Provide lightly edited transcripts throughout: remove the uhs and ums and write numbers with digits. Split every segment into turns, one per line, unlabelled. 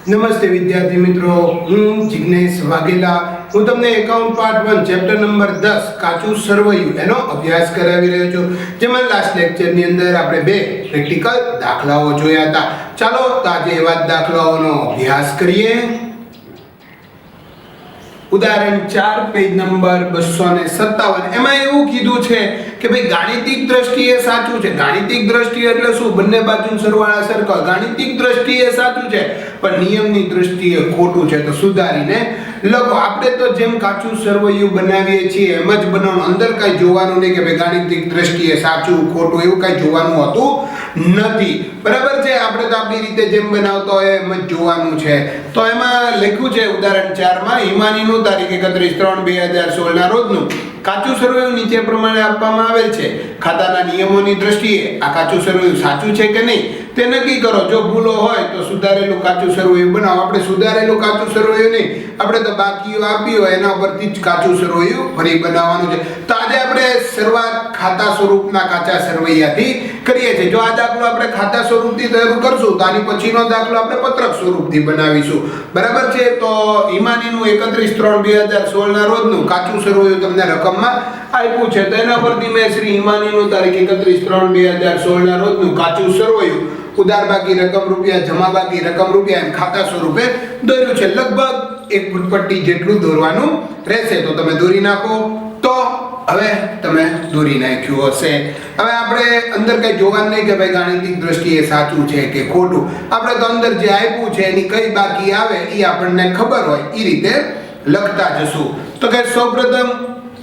નમસ્તે વિદ્યાર્થી મિત્રો, હું જિગ્નેશ વાઘેલા. હું તમને એકાઉન્ટ પાર્ટ 1 ચેપ્ટર નંબર 10 કાચું સરવૈયું એનો અભ્યાસ કરાવી રહ્યો છું. જેમાં લાસ્ટ લેક્ચરની અંદર આપણે બે પ્રેક્ટિકલ દાખલાઓ જોયા હતા. ચાલો તો આજે એવા જ દાખલાઓનો અભ્યાસ કરીએ. ઉદાહરણ 4 પેજ નંબર 257. એમાં એવું કીધું છે કે ભાઈ ગાણિતિક દ્રષ્ટિએ સાચું છે. ગાણિતિક દ્રષ્ટિએ એટલે શું? બંને બાજુ સરવાળા સરખા. ગાણિતિક દ્રષ્ટિએ સાચું છે પણ નિયમની દ્રષ્ટિએ ખોટું છે, તો સુધારીને લખો. આપણે તો જેમ કાચું સરવૈયું બનાવીએ છીએ એમ જ બનાવવાનું. અંદર કાંઈ જોવાનું નહીં કે ભાઈ ગાણિતિક દ્રષ્ટિએ સાચું ખોટું એવું કાંઈ જોવાનું હોતું નથી. બરાબર છે? આપણે તો આપણી રીતે જેમ બનાવતો હોય એમ જ જોવાનું છે. તો એમાં લખ્યું છે ઉદાહરણ 4 માં, હિમાનીનું તારીખ 31/3/2016 ના રોજનું કાચું સરવૈયું નીચે પ્રમાણે આપવામાં આવેલ છે. ખાતાના નિયમોની દ્રષ્ટિએ આ કાચું સરવૈયું સાચું છે કે નહીં તે નક્કી કરો. જો ભૂલો હોય તો સુધારેલું કાચું સરવૈયું બનાવો. આપણે સુધારેલું કાચું સરવૈયું નહીં, આપણે તો બાકીઓ આપી હોય એના પરથી જ કાચું સરવૈયું ફરી બનાવવાનું છે. તો આજે આપણે શરૂઆત ખાતા સ્વરૂપના કાચા સરવૈયાથી કરીએ છીએ. જો આ દાખલો આપણે ખાતા સ્વરૂપથી શરૂ કરશું તો આની પછીનો દાખલો આપણે પત્રક સ્વરૂપથી બનાવીશું. બરાબર છે? તો હિમાનીનું 31/3/2016 ના રોજનું કાચું સરવૈયું તમને રકમમાં આપ્યું છે. તો એના પરથી મેં શ્રી હિમાનીનું તારીખ 31/3/2016 ના રોજનું કાચું સરવૈયું ઉધાર બાકી રકમ રૂપિયા, જમા બાકી રકમ રૂપિયા એમ ખાતા સ્વરૂપે દોર્યું છે. લગભગ એક ફૂટપટ્ટી જેટલું દોરવાનું રહેશે. તો તમે દોરી નાખો. તો હવે તમે દોરી નાખ્યું હશે. હવે આપણે અંદર કઈ જોવાનું નહીં કે ભાઈ ગાણિતિક દ્રષ્ટિએ સાચું છે કે ખોટું. આપણે તો અંદર જે આપ્યું છે એની કઈ બાકી આવે એ આપણને ખબર હોય એ રીતે લખતા જશું. તો કે સૌપ્રથમ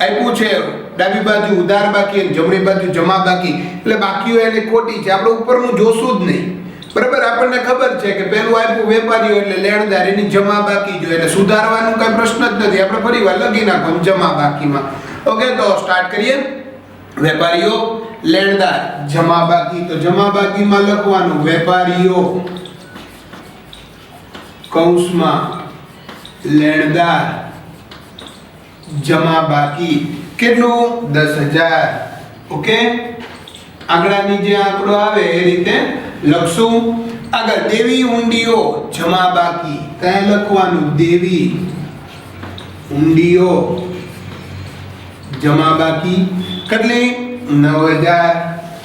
આપ્યું છે ડાબી બાજુ ઉધાર બાકી અને જમણી બાજુ જમા બાકી, એટલે બાકીઓ એને ખોટી છે. આપણે ઉપરનું જોશું જ નહીં. બરાબર? આપણને ખબર છે કે પેલું આપ્યું વેપારીઓ એટલે લેણદાર, એની જમા બાકી જોઈએ એટલે સુધારવાનું કઈ પ્રશ્ન જ નથી. આપણે ફરીવાર લખી નાખો જમા બાકીમાં. ઓકે, તો સ્ટાર્ટ કરીએ. વેપારીઓ, લેણદાર, જમા બાકી. તો જમા બાકીમાં લખવાનું વેપારીઓ કૌંસમાં લેણદાર જમા બાકી કેટલું? 10,000. ઓકે, આગળની જે આંકડો આવે એ રીતે લખશું. આગળ દેવી ઊંડીઓ જમા બાકી, ત્યાં લખવાનું દેવી ઊંડીઓ જમા બાકી કેટલી? 9,000.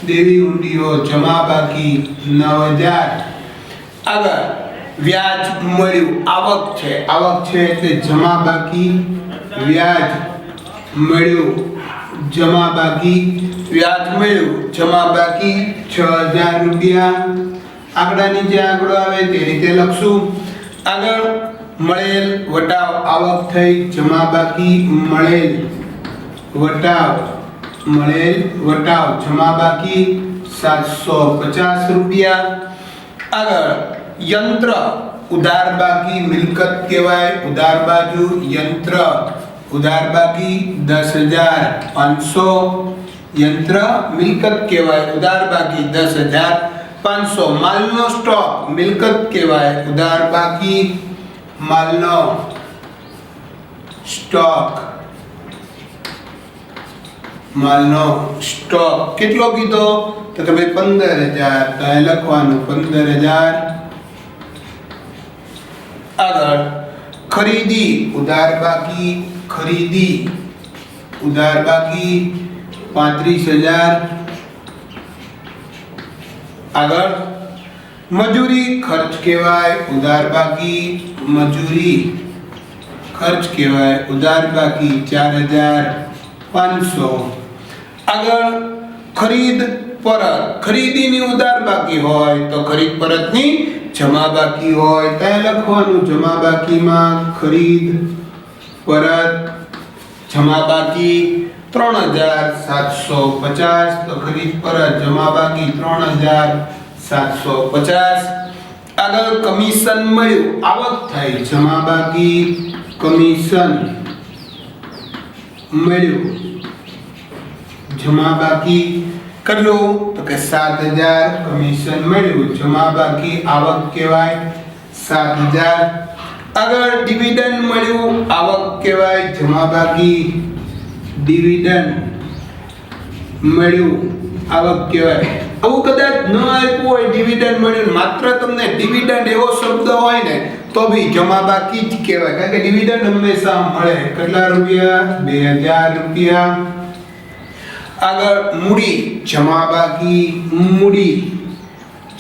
દેવી ઊંડીઓ જમા બાકી 9,000. આગળ વ્યાજ મળ્યું, આવક છે. આવક છે એટલે જમા બાકી વ્યાજ મળ્યું, જમા બાકી વ્યાજ મળ્યું, જમા બાકી 6,000 રૂપિયા. આંકડાની જે આંકડો આવે તે રીતે લખશું. આગળ મળેલ વટાવ, આવક થઈ, જમા બાકી મળેલ વટાવ, મળેલ વટાવ, જમા બાકી 750 રૂપિયા. આગળ યંત્ર ઉધાર બાકી મિલકત કહેવાય. ઉધાર બાજુ યંત્ર ઉધાર બાકી 10,500. યંત્ર મિલકત કહેવાય. ઉધાર બાકી 10,500. માલનો સ્ટોક મિલકત કહેવાય. ઉધાર બાકી માલનો સ્ટોક, માલનો સ્ટોક કેટલો કીધો? તો કે ભાઈ 15,000. તો એ લખવાનું 15,000. આગળ ખરીદી ઉધાર બાકી, ખરીદી ઉધાર બાકી 35,000. આગળ મજૂરી ખર્ચ કહેવાય. ઉધાર બાકી મજૂરી ખર્ચ કહેવાય. ઉધાર બાકી 4,500. આગળ ખરીદ પરત, ખરીદીની ઉધાર બાકી હોય તો ખરીદ પરતની જમા બાકી હોય ત્યાં લખવાનું જમા બાકીમાં ખરીદ પરત જમા બાકી 3,750. તો ખરીદ પરત જમા બાકી 3,750. આગળ કમિશન મળ્યું, આવક થઈ, જમા બાકી કમિશન મળ્યું, જમા બાકી કેટલું? તો કે 7,000. કમિશન મળ્યું, જમા બાકી આવક કહેવાય 7,000. આગળ ડિવિડન્ડ મળ્યું, આવક કહેવાય, જમા બાકી ડિવિડન્ડ મળ્યું, આવક કહેવાય. આવું કદાચ ન આપ્યું હોય ડિવિડન્ડ મળ્યું, માત્ર તમને ડિવિડન્ડ એવો શબ્દ હોય ને તો બી જમા બાકી જ કહેવાય, કારણ કે ડિવિડન્ડ હંમેશા મળે. કેટલા રૂપિયા? 2000 રૂપિયા. આગળ મૂડી જમા બાકી, મૂડી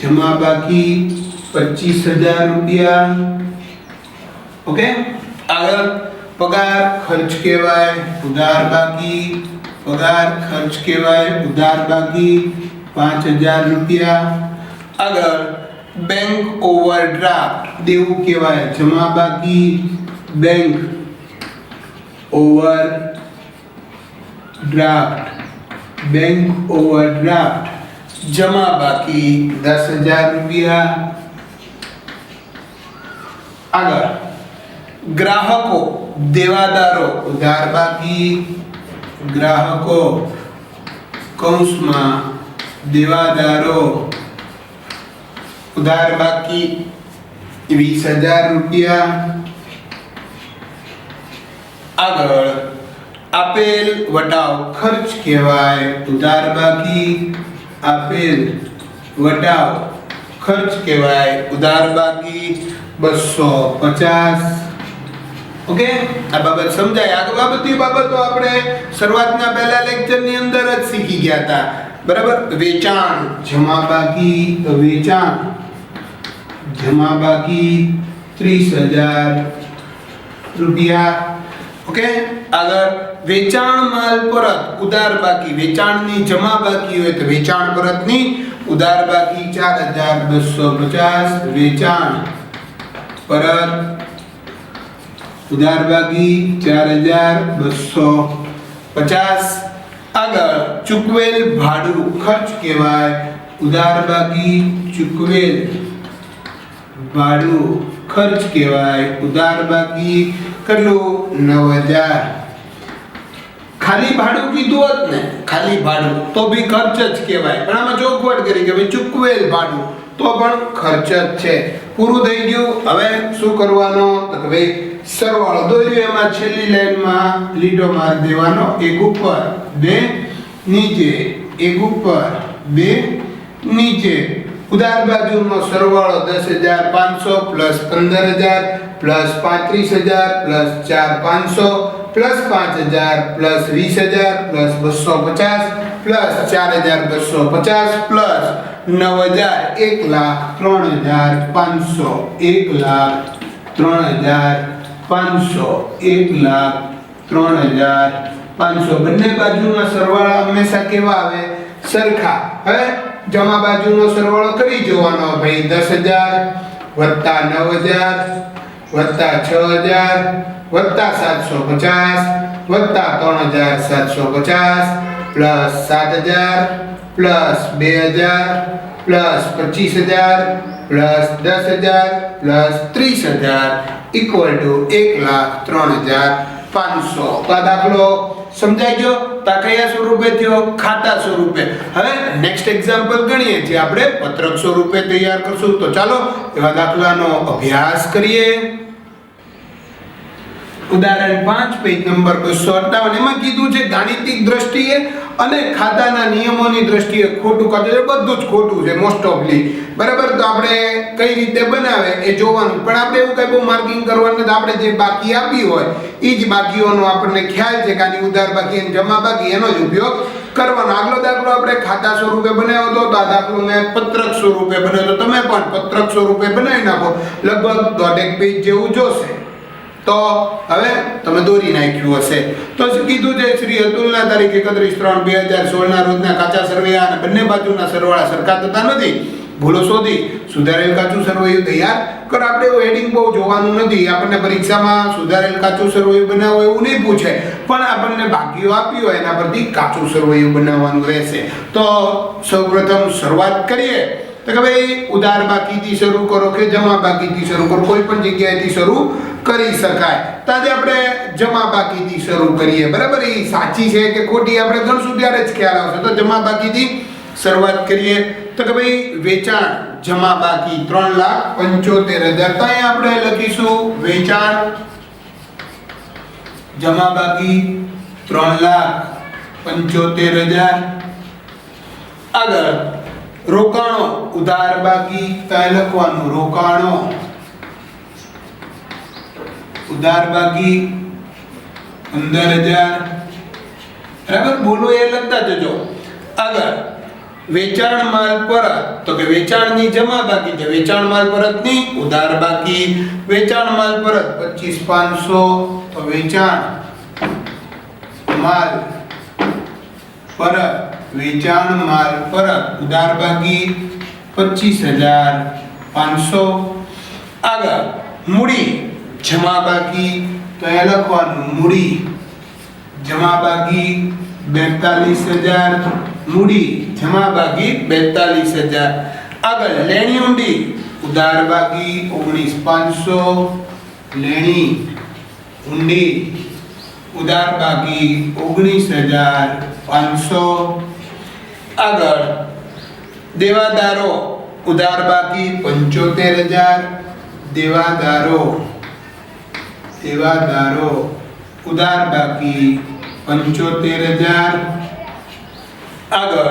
જમા બાકી 25000 રૂપિયા. ઓકે. આગળ પગાર ખર્ચ કહેવાય, ઉધાર બાકી, પગાર ખર્ચ કહેવાય, ઉધાર બાકી 5000 રૂપિયા. આગળ બેંક ઓવરડ્રાફ્ટ દેવું કહેવાય, જમા બાકી, બેંક ઓવરડ્રાફ્ટ, બેંક ઓવરડ્રાફ્ટ જમા બાકી 10000 રૂપિયા. આગળ ગ્રાહકો દેવાદારો ઉધાર બાકી, ગ્રાહકો કૌંસમાં દેવાદારો ઉધાર બાકી 20000 રૂપિયા. આગળ આપેલ વટાવ ખર્ચ કહેવાય, ઉધાર બાકી, આપેલ વટાવ ખર્ચ કહેવાય, ઉધાર બાકી 250. ઓકે, આ બાબત સમજાય. આ બધી બાબતો આપણે શરૂઆતના પહેલા લેક્ચરની અંદર જ શીખી ગયા હતા, બરાબર. વેચાણ જમા બાકી, વેચાણ જમા બાકી 30000 રૂપિયા. ઓકે. આગળ વેચાણ માલ પરત ઉધાર બાકી, વેચાણની જમા બાકી હોય તો વેચાણ પરતની ઉધાર બાકી 4250. વેચાણ પરત ઉધાર બાકી 4250. આગળ ચૂકવેલ ભાડું ખર્ચ કહેવાય, ઉધાર બાકી, ચૂકવેલ ભાડું ખર્ચ કહેવાય, ઉધાર બાકી કેટલું? 9000. ખાલી ભાડું કીધું હોત ને, ખાલી ભાડું તો બી ખર્ચ જ કહેવાય, પણ આમાં ચોખવટ કરી કે ભાઈ ચૂકવેલ ભાડું તો પણ ખર્ચ જ છે. પૂરું થઈ ગયું. હવે શું કરવાનો? તો કે ભાઈ સરવાળો દોર્યો, એમાં છેલ્લી લાઈનમાં લીટો માર દેવાનો, એક ઉપર બે નીચે, એક ઉપર બે નીચે. ઉધાર બાજુનો સરવાળો 10500 plus 15000 plus 35000 plus 4500 plus 5000 plus 20000 plus 250 plus 4250 plus 9000, 1,03,500, 1,03,500, 1,03,500. બંને બાજુના સરવાળા હંમેશા કેવા આવે? સરખા. હવે જમા બાજુનો સરવાળો કરી જોવાનો, ભાઈ 10000 વત્તા 9000 વત્તા 6000 વત્તા 750 વત્તા 3750 plus 7000 plus 2000 plus 25000 plus 10000 plus 30000 equal to 1,03,500. તો આ દાખલો સમજાઈ ગયો? તો આ કયા સ્વરૂપે થયો? ખાતા સ્વરૂપે. હવે નેક્સ્ટ એક્ઝામ્પલ ગણીએ છીએ આપણે પત્રક સ્વરૂપે તૈયાર કરશું. તો ચાલો એવા દાખલાનો અભ્યાસ કરીએ. ઉદાહરણ 5 પેજ નંબર 258. એમાં કીધું છે ગાણિતિક દ્રષ્ટિએ અને ખાતાના નિયમોની દ્રષ્ટિએ ખોટું કાઢે, બધું જ ખોટું છે મોસ્ટ ઓફલી, બરાબર. તો આપણે કઈ રીતે બનાવે એ જોવાનું, પણ આપણે એવું કઈ બહુ માર્કિંગ કરવાનું નથી. આપણે જે બાકી આપી હોય એ જ બાકીઓનો આપણને ખ્યાલ છે કે આની ઉધાર બાકી અને જમા બાકી એનો જ ઉપયોગ કરવાનો. આગલો દાખલો આપણે ખાતા સ્વરૂપે બનાવ્યો હતો, તો આ દાખલો મેં પત્રક સ્વરૂપે બનાવ્યો. તમે પણ પત્રક સ્વરૂપે બનાવી નાખો, લગભગ 1.5 પેજ જેવું જોશે. તો હવે તમે દોરી નાખ્યું હશે. તો કીધું છે શ્રી અતુલના તારીખ 31/3/2016 ના રોજના કાચા સરવૈયા અને બંને બાજુના સરવાળા સરખા થતા નથી. ભૂલો શોધી સુધારેલ કાચું સરવૈયું તૈયાર કર. આપણે એવું હેડિંગ બહુ જોવાનું નથી. આપણને પરીક્ષામાં સુધારેલ કાચું સરવૈયું બનાવો એવું નહીં પૂછે, પણ આપણને ભાગ્યો આપ્યું હોય એના પરથી કાચું સરવૈયું બનાવવાનું રહેશે. તો સૌપ્રથમ શરૂઆત કરીએ તો કે ભાઈ ઉધાર બાકીથી શરૂ કરો કે જમા બાકીથી શરૂ કરો, કોઈ પણ જગ્યાએથી શરૂ કરી શકાય. તો આજે આપણે જમા બાકીથી શરૂ કરીએ, બરાબર. એ સાચી છે કે ખોટી આપણે ગણશું ત્યારે જ ખ્યાલ આવશે. તો જમા બાકીથી શરૂઆત કરીએ તો કે ભાઈ વેચાણ જમા બાકી 3,75,000. તો અહીંયા આપણે લખીશું વેચાણ જમા બાકી 3,75,000. આગળ રોકાણો ઉધાર બાકી તો અહીં લખવાનું રોકાણો ઉધાર બાકી 15,000 બરાબર બોલો એ લખતા જજો આગળ વેચાણ માલ પરત તો કે વેચાણની જમા બાકી છે વેચાણ માલ પરતની ઉધાર બાકી વેચાણ માલ પરત 25,500 તો વેચાણ માલ પરત વેચાણ માલ પરત ઉધાર બાકી 25,500 આગળ મૂડી જમા બાકી તો એ લખવાનું મૂડી જમા બાકી 42,000 મૂડી જમા બાકી 42,000 આગળ લેણી ઊંડી ઉધાર બાકી 19,500 લેણી ઊંડી ઉધાર બાકી 19,500 આગળ દેવાદારો ઉધાર બાકી 75,000 દેવાદારો ઉધાર બાકી 75,000 આગળ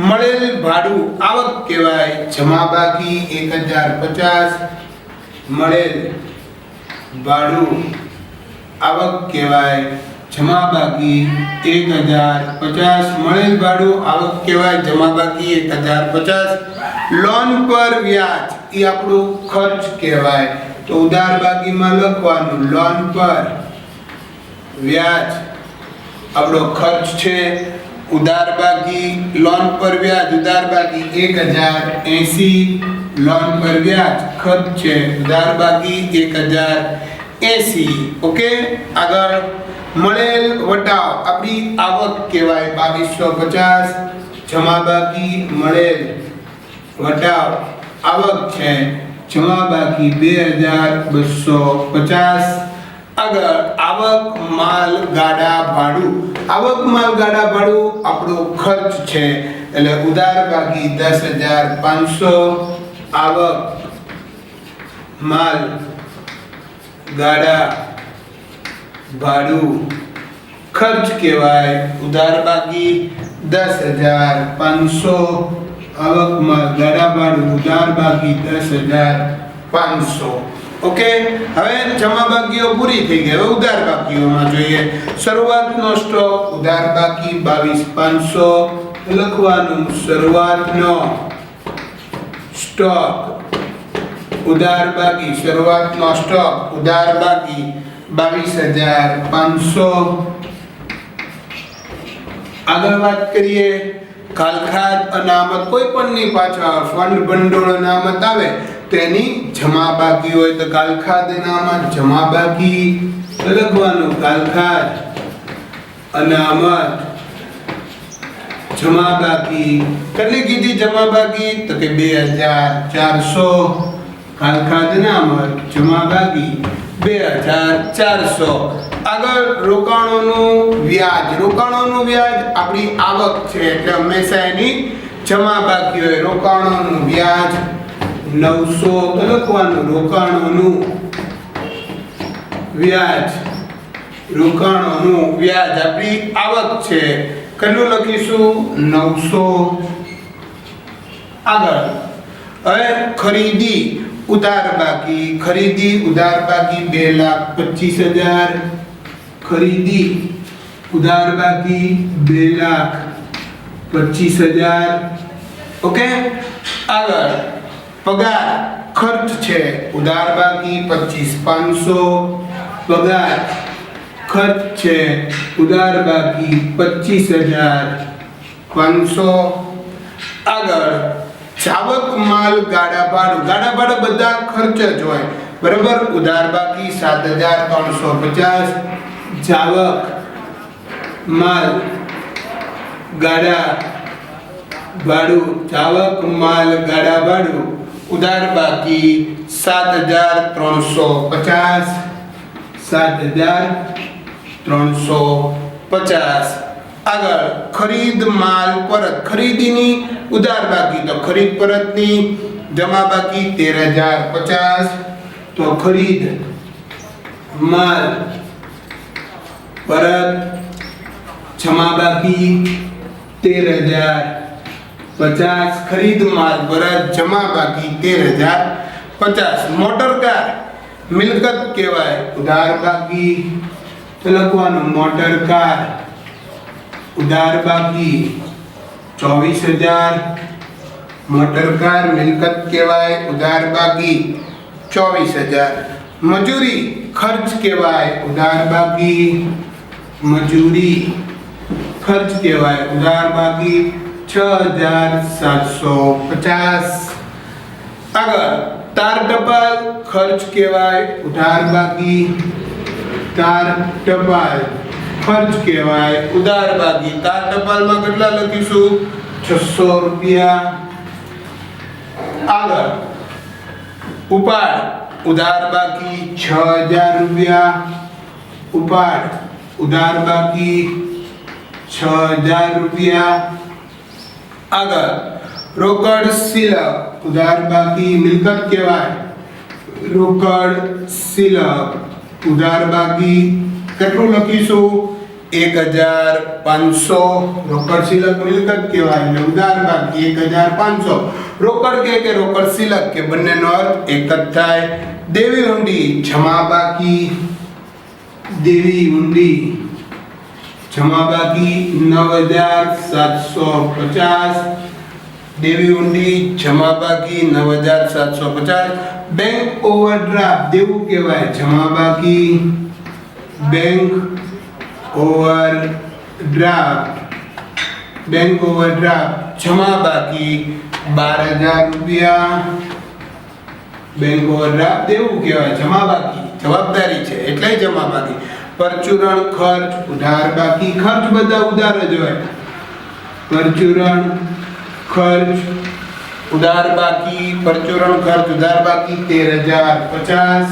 મળેલ ભાડું આવક કહેવાય જમા બાકી 1,050 મળેલ ભાડું આવક કહેવાય જમા બાકી 1,050 મળેલ ભાડું આવક કહેવાય જમા બાકી 1,050 લોન પર વ્યાજ એ આપણું ખર્ચ કહેવાય તો ઉધાર બાકીમાં લખવાનું લોન પર વ્યાજ આપણો ખર્ચ છે ઉધાર બાકી લોન પર વ્યાજ ઉધાર બાકી 1,080 લોન પર વ્યાજ ખર્ચ છે ઉધાર બાકી 1,080 ઓકે આગળ મળેલ વટાવ આપણી આવક કહેવાય 2,250 જમા બાકી મળેલ વટાવ આવક છે જમા બાકી 2,250 આગળ આવક માલ ગાડા ભાડું આવક માલ ગાડા ભાડું આપણો ખર્ચ છે એટલે ઉધાર બાકી 10,500 આવક માલ ગાડા ભાડું ખર્ચ કહેવાય ઉધાર બાકી 10,500 આવક માલ ગાડા ભાડું ઉધાર બાકી 10,500 ઓકે હવે જમા બાકીઓ પૂરી થઈ ગઈ હવે ઉધાર બાકીઓમાં જોઈએ શરૂઆતનો સ્ટોક ઉધાર બાકી 22,500 લખવાનું શરૂઆતનો સ્ટોક ઉધાર બાકી શરૂઆતનો સ્ટોક ઉધાર બાકી 22,500 આગળ વાત કરીએ કાલખાદ અનામત કોઈ પણની પાછળ ફંડ ભંડોળ અનામત આવે તેની જમા બાકી હોય તો કાલખાદ અનામત જમા બાકી લખવાનું કાલખાદ અનામત જમા બાકી કેટલી કીધી જમા બાકી તો કે 2,400 કાલખાદ અનામત જમા બાકી 2,400 આગળ રોકાણોનું વ્યાજ આપણી આવક છે એટલે હંમેશા એની જમા બાકી હોય રોકાણોનું વ્યાજ 900 તો લખવાનું રોકાણોનું વ્યાજ આપણી આવક છે કેટલું લખીશું 900 આગળ હવે ખરીદી ઉધાર બાકી 2,25,000 ખરીદી ઉધાર બાકી 2,25,000 ઓકે આગળ પગાર ખર્ચ છે ઉધાર બાકી 25,500 પગાર ખર્ચ છે ઉધાર બાકી 25,500 આગળ જાવક માલ ગાડા ભાડું બધા ખર્ચ જ હોય બરાબર ઉધાર બાકી 7,350 જાવક માલ ગાડા ભાડું ઉધાર બાકી 7,350 આગળ ખરીદ માલ પરત ખરીદીની ઉધાર બાકી તો ખરીદ પરતની જમા બાકી 13,050 તો ખરીદ માલ પરત જમા બાકી 13,050 50 ખરીદ માલ ભરાત જમા બાકી 13,050 મોટર કાર મિલકત કહેવાય ઉધાર બાકી તો લખવાનું મોટર કાર ઉધાર બાકી 24,000 મોટર કાર મિલકત કહેવાય ઉધાર બાકી 24,000 મજૂરી ખર્ચ કહેવાય ઉધાર બાકી મજૂરી ખર્ચ કહેવાય ઉધાર બાકી 6,750 આગળ તાર ટપાલ ખર્ચ કહેવાય ઉધાર બાકી તાર ટપાલ ખર્ચ કહેવાય ઉધાર બાકી તાર ટપાલમાં કેટલા લખીશું 600 રૂપિયા આગળ ઉપાડ ઉધાર બાકી 6,000 રૂપિયા ઉપાડ ઉધાર બાકી 6,000 રૂપિયા આગળ રોકડ સિલક ઉધાર બાકી મિલકત કહેવાય રોકડ સિલક ઉધાર બાકી કેટલું લખીશું 1,500 રોકડ સિલક મિલકત કહેવાય એટલે ઉધાર બાકી 1,500 રોકડ કે રોકડ સિલક કે બંનેનો અર્થ એક જ થાય દેવી હુંડી જમા બાકી દેવી હુંડી જમા બાકી 9,750 દેવી હુંડી જમા બાકી 9,750 બેંક ઓવરડ્રાફ્ટ દેવું કહેવાય જમા બાકી બેંક ઓવરડ્રાફ્ટ જમા બાકી 12,000 રૂપિયા બેંક ઓવરડ્રાફ્ટ દેવું કહેવાય જમા બાકી જવાબદારી છે એટલે જમા બાકી પરચુરણ ખર્ચ ઉધાર બાકી ખર્ચ બધા ઉધાર જ હોય પરચુરણ ખર્ચ ઉધાર બાકી પરચુરણ ખર્ચ ઉધાર બાકી 13,050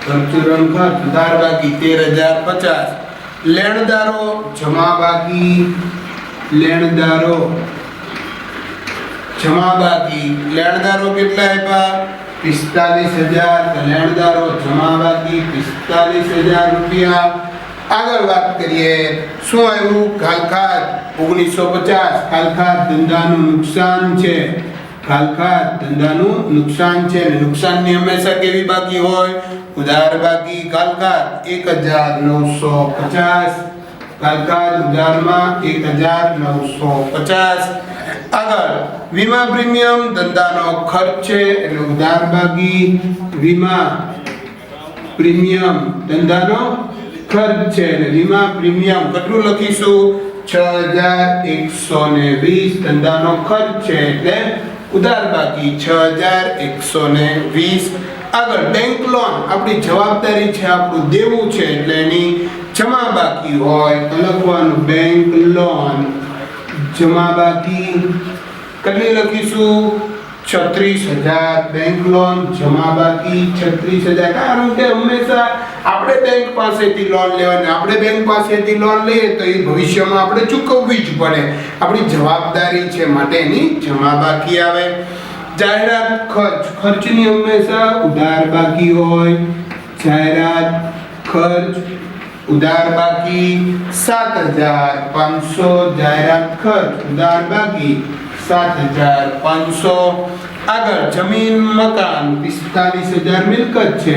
પરચુરણ ખર્ચ ઉધાર બાકી 13,050 લેણદારો જમા બાકી લેણદારો જમા બાકી લેણદારો કેટલા આપ્યા 45,000 તો લેણદારો જમા બાકી 45,000 રૂપિયા આગળ વાત કરીએ શું આવ્યું ખાલખાત 1950 ખાલખાત ધંધાનું નુકસાન છે ખાલખાત ધંધાનું નુકસાન છે અને નુકસાનની હંમેશા કેવી બાકી હોય ઉધાર બાકી ખાલખાત 1,950 ખાલખાત ઉધારમાં 1,950 આગળ વીમા પ્રીમિયમ ધંધાનો ખર્ચ છે એટલે ઉધાર બાકી વીમા પ્રીમિયમ ધંધાનો ખર્ચ છે એટલે વીમા પ્રીમિયમ કેટલું લખીશું 6,120 ધંધાનો ખર્ચ છે એટલે ઉધાર બાકી 6,120 આગળ બેંક લોન આપણી જવાબદારી છે આપણું દેવું છે એટલે એની જમા બાકી હોય તો લખવાનું બેંક લોન જમા બાકી કેટલી લખીશું 36,000 બેંક લોન જમા બાકી 36,000 કારણ કે હંમેશા આપણે બેંક પાસેથી લોન લેવાની આપણે બેંક પાસેથી લોન લઈએ તો એ ભવિષ્યમાં આપણે ચૂકવવી જ પડે આપણી જવાબદારી છે માટે એની જમા બાકી આવે જાહેરાત ખર્ચ ખર્ચની હંમેશા ઉધાર બાકી હોય જાહેરાત ખર્ચ ઉધાર બાકી 7,500 જાહેરાત ખર્ચ ઉધાર બાકી 7,500 આગળ જમીન મકાન 45,000 મિલકત છે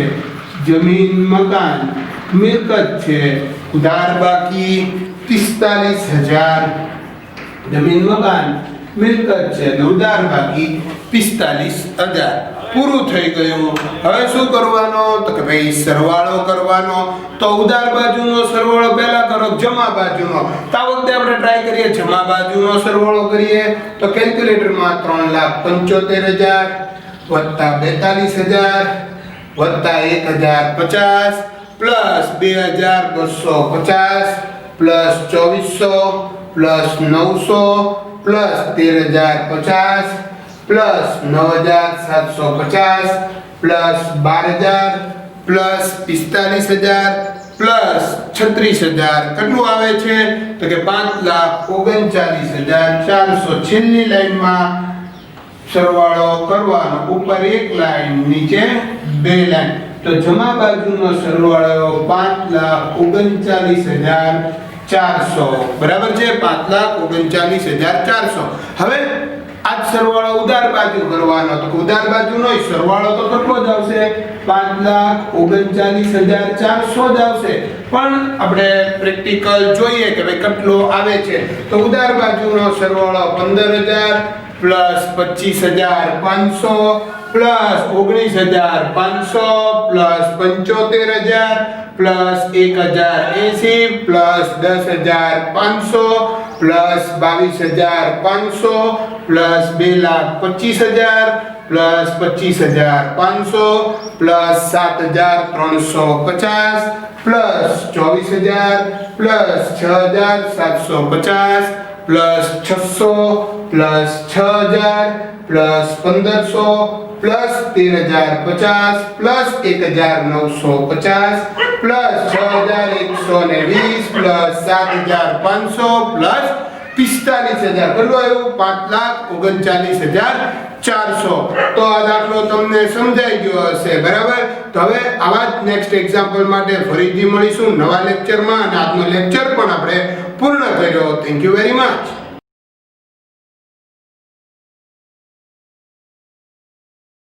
જમીન મકાન મિલકત છે ઉધાર બાકી 45,000 જમીન મકાન મિલકત છે અને ઉધાર બાકી 45,000 પૂરું થઈ ગયું હવે શું કરવાનો તો કે ભાઈ સરવાળો કરવાનો તો ઉધાર બાજુનો સરવાળો પહેલા કરો જમા બાજુનો તો આ વખતે આપણે ટ્રાય કરીએ જમા બાજુનો સરવાળો કરીએ તો કેલ્ક્યુલેટરમાં 3,75,000 વત્તા 42,000 વત્તા 1,050 plus 2,250 plus 2,400 plus 900 plus 13,050 plus 9,750 plus 12,000 plus 45,000 plus 36,000 કેટલું આવે છે તો કે 5,39,400 છેલ્લી લાઈનમાં સરવાળો કરવાનો ઉપર એક લાઈન નીચે બે લાઈન તો જમા બાજુનો સરવાળો 5,39,400 400 બરાબર છે 5,39,400. હવે આ જ સરવાળો ઉધાર બાજુ કરવાનો તો ઉધાર બાજુનો સરવાળો તો કેટલો જ આવશે 5,39,400 જ આવશે. પણ આપણે પ્રેક્ટિકલ જોઈએ કે ભાઈ કેટલો આવે છે તો ઉધાર બાજુનો સરવાળો 15,000 plus 25,500 plus 19,500 plus 75,000 plus 1,080 plus 10,500 plus 22,500 plus 2,25,000 plus 25,500 plus 7,350 plus 24,000 plus 6,750 plus 600 plus 6,000 plus 1,500 plus 13,050 plus 1,950 plus 6,120 plus 7,500 plus 45,000 કેટલું આવ્યું 5,39,400. તો આ દાખલો તમને સમજાઈ ગયો હશે બરાબર. તો હવે આવા જ નેક્સ્ટ એક્ઝામ્પલ માટે ફરીથી મળીશું નવા લેક્ચરમાં અને આજનો લેક્ચર પણ આપણે પૂર્ણ કર્યો. Thank you very much.